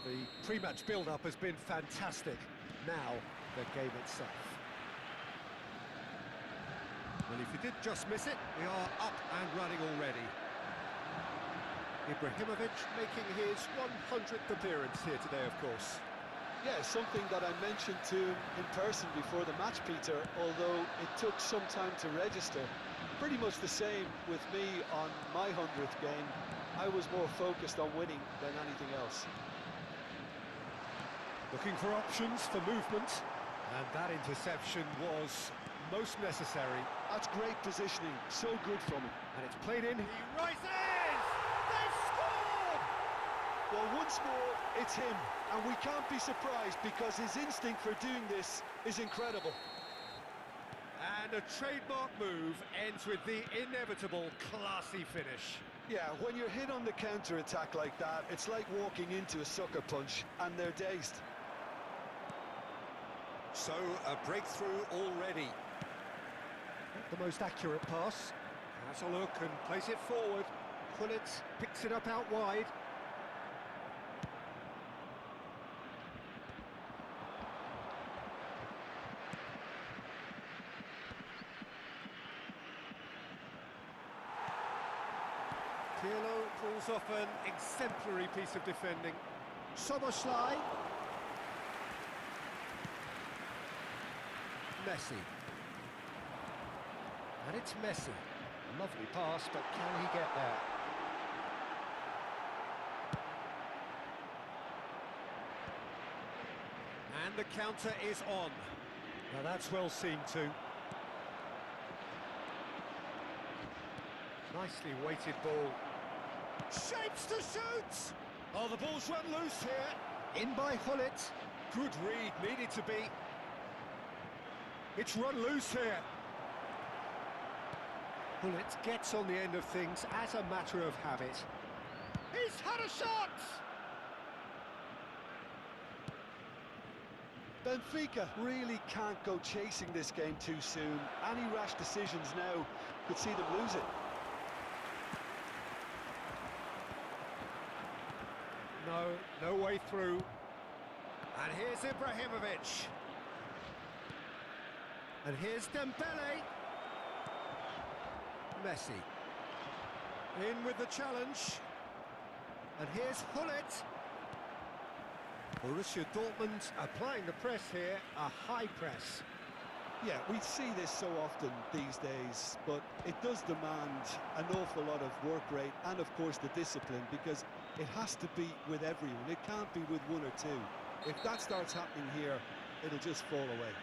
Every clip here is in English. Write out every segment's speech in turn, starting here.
The pre-match build-up has been fantastic. Now, the game itself. Well, if you did just miss it, we are up and running already. Ibrahimovic making his 100th appearance here today, of course. Yeah, something that I mentioned to him in person before the match, Peter, although it took some time to register. Pretty much the same with me on my 100th game. I was more focused on winning than anything else. Looking for options for movement, and that interception was most necessary. That's great positioning, so good from him. And it's played in, he rises! They've scored! Well, once more, it's him, and we can't be surprised because his instinct for doing this is incredible. And a trademark move ends with the inevitable classy finish. Yeah, when you're hit on the counter-attack like that, it's like walking into a sucker punch, and they're dazed. So, a breakthrough already. Not the most accurate pass. Has a look and plays it forward. Gullit picks it up out wide. Pirlo pulls off an exemplary piece of defending. Soboslai. Messi. And it's Messi. Lovely pass, but can he get there? And the counter is on. Now that's well seen too. Nicely weighted ball. Shapes to shoot! Oh, the ball's run loose here. In by Gullit. Good read, needed to be. It's run loose here. Gullit gets on the end of things as a matter of habit. He's had a shot! Benfica really can't go chasing this game too soon. Any rash decisions now could see them lose it. No way through. And here's Ibrahimovic. And here's Dembele. Messi. In with the challenge. And here's Gullit. Borussia Dortmund applying the press here, a high press. Yeah, we see this so often these days, but it does demand an awful lot of work rate and, of course, the discipline, because it has to be with everyone. It can't be with one or two. If that starts happening here, it'll just fall away.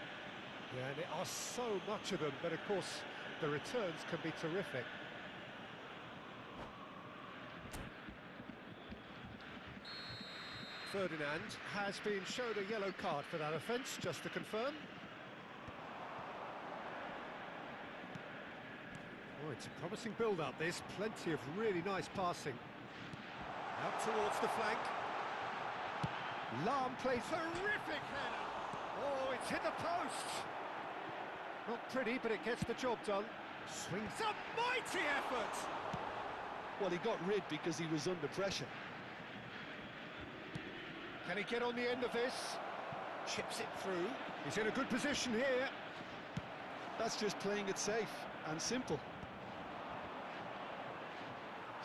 Yeah, and there are so much of them, but of course, the returns can be terrific. Ferdinand has been shown a yellow card for that offence, just to confirm. Oh, it's a promising build-up, this. Plenty of really nice passing. Out towards the flank. Lahm plays terrific header. Oh, it's hit the post. Not pretty, but it gets the job done. Swings a mighty effort. Well, he got rid because he was under pressure. Can he get on the end of this? Chips it through. He's in a good position here. That's just playing it safe and simple.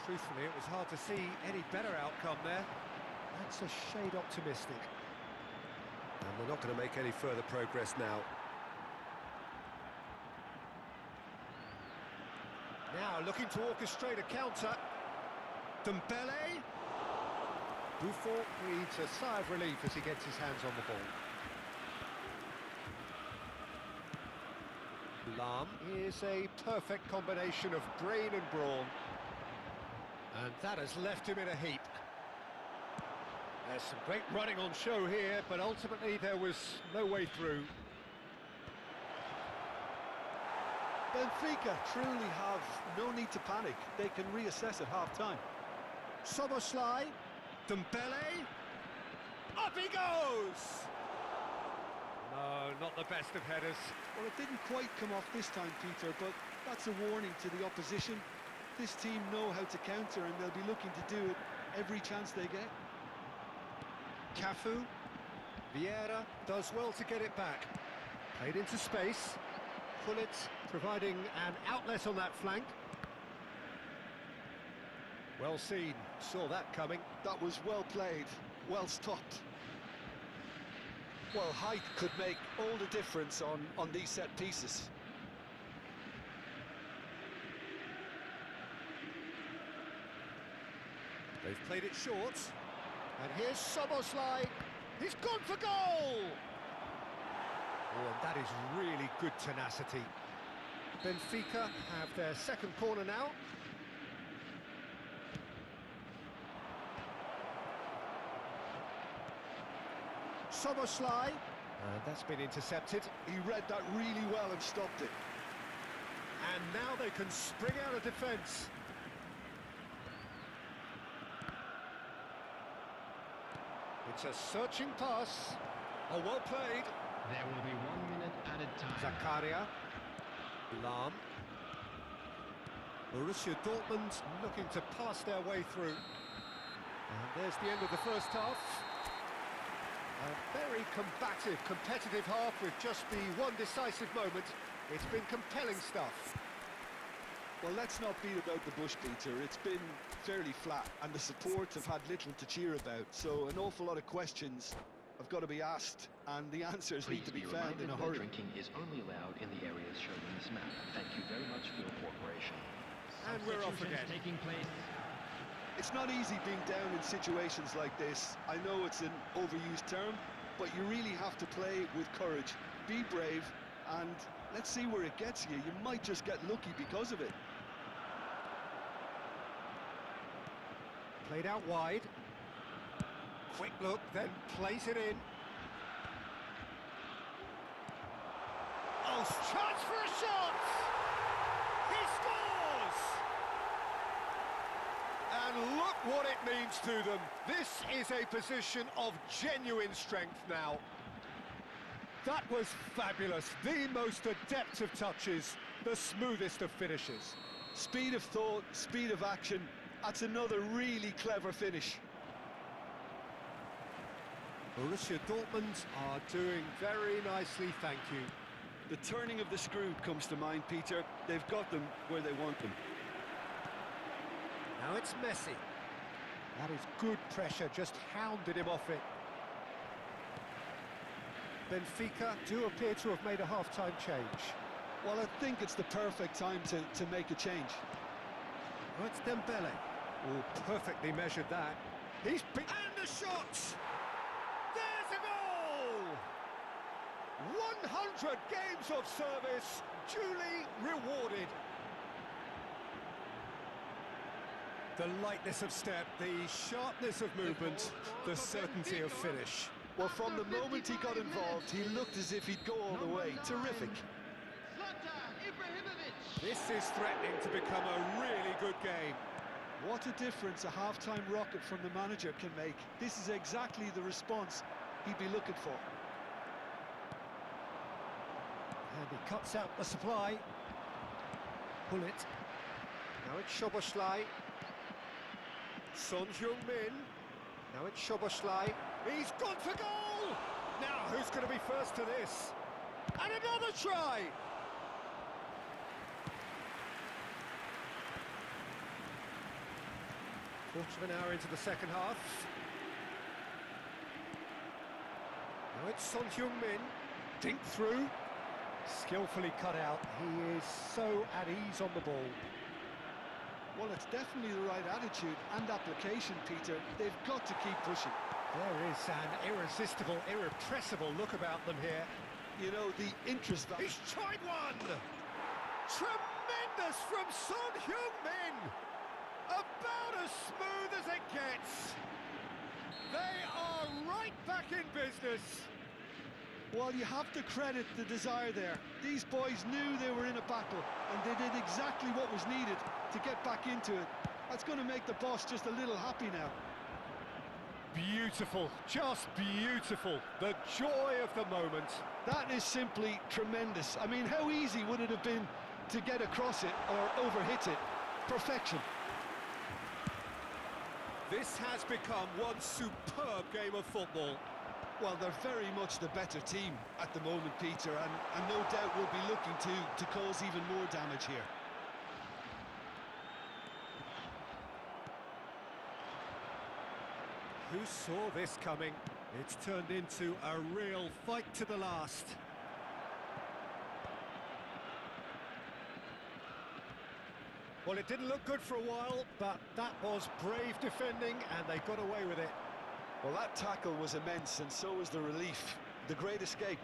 Truthfully, it was hard to see any better outcome there. That's a shade optimistic. And we're not going to make any further progress now. Now looking to orchestrate a counter. Dembele. Buffon breathes a sigh of relief as he gets his hands on the ball. Lahm is a perfect combination of brain and brawn. And that has left him in a heap. There's some great running on show here, but ultimately there was no way through. Benfica truly have no need to panic. They can reassess at half-time. Soboslai. Dembele. Up he goes! No, not the best of headers. Well, it didn't quite come off this time, Peter, but that's a warning to the opposition. This team know how to counter, and they'll be looking to do it every chance they get. Cafu. Vieira does well to get it back. Played into space. Pullet providing an outlet on that flank. Well seen, saw that coming. That was well played, well stopped. Well, height could make all the difference on these set pieces. They've played it short. And here's Soboslai. He's gone for goal! Oh, and that is really good tenacity. Benfica have their second corner now. Soboslai. And that's been intercepted. He read that really well and stopped it. And now they can spring out of defence. It's a searching pass. Oh, well played. There will be 1 minute added time. Zakaria. Lahm. Borussia Dortmund looking to pass their way through. And there's the end of the first half. A very combative, competitive half with just the one decisive moment. It's been compelling stuff. Well, let's not beat about the bush, Peter. It's been fairly flat, and the supports have had little to cheer about. So an awful lot of questions have got to be asked, and the answers need to be found in a hurry. Drinking is only allowed in the areas shown in this map. Thank you very much for your cooperation. And we're off again. Taking place. It's not easy being down in situations like this. I know it's an overused term, but you really have to play with courage. Be brave, and let's see where it gets you. You might just get lucky because of it. Played out wide. Quick look, then plays it in. Oh, chance for a shot! He scores! And look what it means to them. This is a position of genuine strength now. That was fabulous. The most adept of touches, the smoothest of finishes. Speed of thought, speed of action. That's another really clever finish. Borussia Dortmund are doing very nicely, thank you. The turning of the screw comes to mind, Peter. They've got them where they want them. Now it's Messi. That is good pressure, just hounded him off it. Benfica do appear to have made a half-time change. Well, I think it's the perfect time to make a change. Oh, it's Dembele. Oh, perfectly measured that. He's and the shot! There's a goal! 100 games of service, duly rewarded. The lightness of step, the sharpness of movement, the certainty of finish. Well, from the moment he got involved, he looked as if he'd go all the way. Terrific. This is threatening to become a really good game. What a difference a half-time rocket from the manager can make. This is exactly the response he'd be looking for. And he cuts out the supply. Pull it. Now it's Szoboszlai. Son Heung-min. Now it's Szoboszlai. He's gone for goal! Now who's going to be first to this? And another try! Quarter of an hour into the second half. Now it's Son Heung-min. Dink through. Skillfully cut out. He is so at ease on the ball. Well, it's definitely the right attitude and application, Peter. They've got to keep pushing. There is an irresistible, irrepressible look about them here. You know, the interest... He's tried one! Tremendous from Son Heung-min! About as smooth as it gets. They are right back in business. Well, you have to credit the desire there. These boys knew they were in a battle, and they did exactly what was needed to get back into it. That's going to make the boss just a little happy now. Beautiful, just beautiful. The joy of the moment. That is simply tremendous. I mean, how easy would it have been to get across it or overhit it? Perfection. This has become one superb game of football. Well, they're very much the better team at the moment, Peter, and no doubt will be looking to cause even more damage here. Who saw this coming? It's turned into a real fight to the last. Well, it didn't look good for a while, but that was brave defending, and they got away with it. Well, that tackle was immense, and so was the relief. The great escape.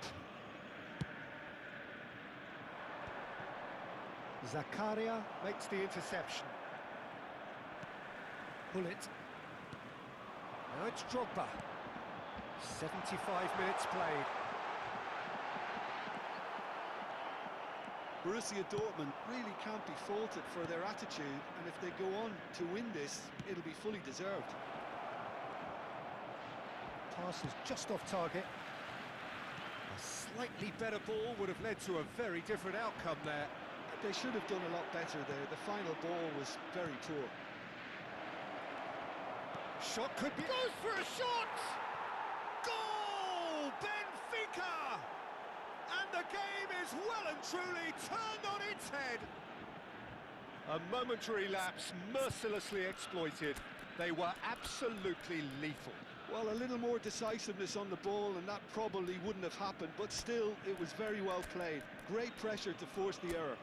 Zakaria makes the interception. Pull it. Now it's Drogba. 75 minutes played. Borussia Dortmund really can't be faulted for their attitude, and if they go on to win this, it'll be fully deserved. Pass is just off target. A slightly better ball would have led to a very different outcome there. They should have done a lot better there. The final ball was very poor. Shot could be... Goes for a shot! Goal! Benfica! And the game is well and truly turned on its head. A momentary lapse mercilessly exploited. They were absolutely lethal. Well, a little more decisiveness on the ball and that probably wouldn't have happened, but still, it was very well played. Great pressure to force the error.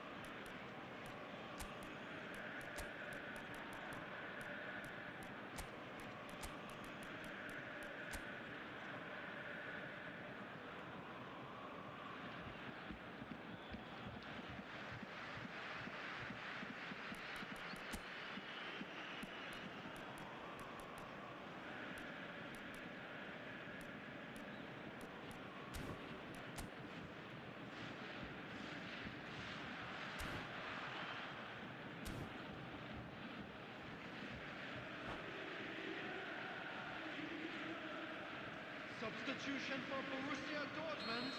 Substitution for Borussia Dortmund.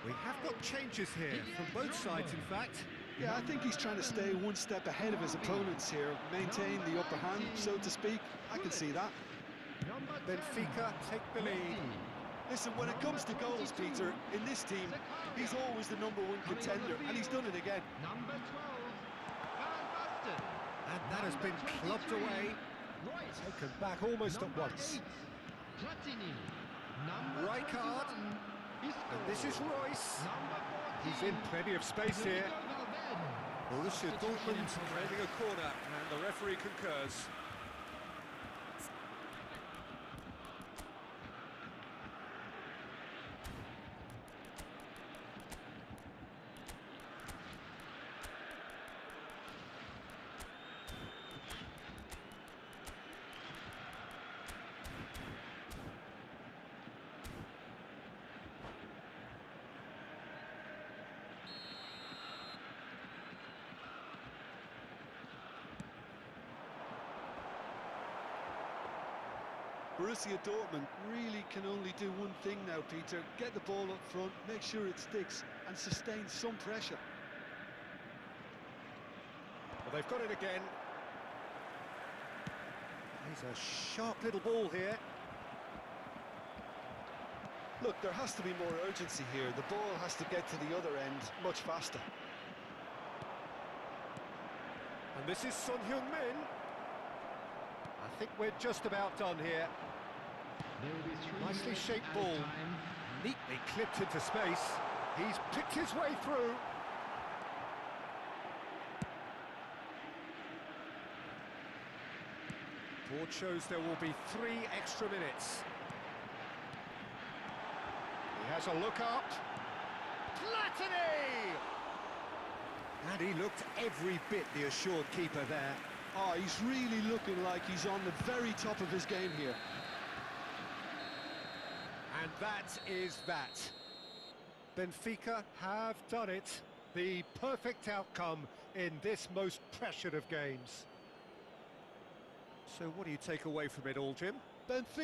We have got changes here from both sides, in fact. Yeah, I think he's trying to stay one step ahead of his opponents here, maintain the upper hand, so to speak. I can see that. Benfica take the lead. Listen, when it comes to goals, Peter, in this team, he's always the #1 contender, and he's done it again. Number 12, Van Basten. And that has been clubbed away. Taken back almost at once. Platini. Number Rijkaard. 21, Isco. And this is Royce. Number 14, He's in plenty of space here. Valverde. Borussia Dortmund trailing a corner, and the referee concurs. Borussia Dortmund really can only do one thing now, Peter. Get the ball up front, make sure it sticks, and sustain some pressure. Well, they've got it again. He's a sharp little ball here. Look, there has to be more urgency here. The ball has to get to the other end much faster. And this is Son Heung-min. I think we're just about done here. There will be 3 Nicely minutes shaped added ball. time. Neatly clipped into space. He's picked his way through. Board shows there will be 3 extra minutes. He has a look up. Platini! And he looked every bit the assured keeper there. Oh, he's really looking like he's on the very top of his game here. And that is that. Benfica have done it. The perfect outcome in this most pressured of games. So what do you take away from it all, Jim? Benfica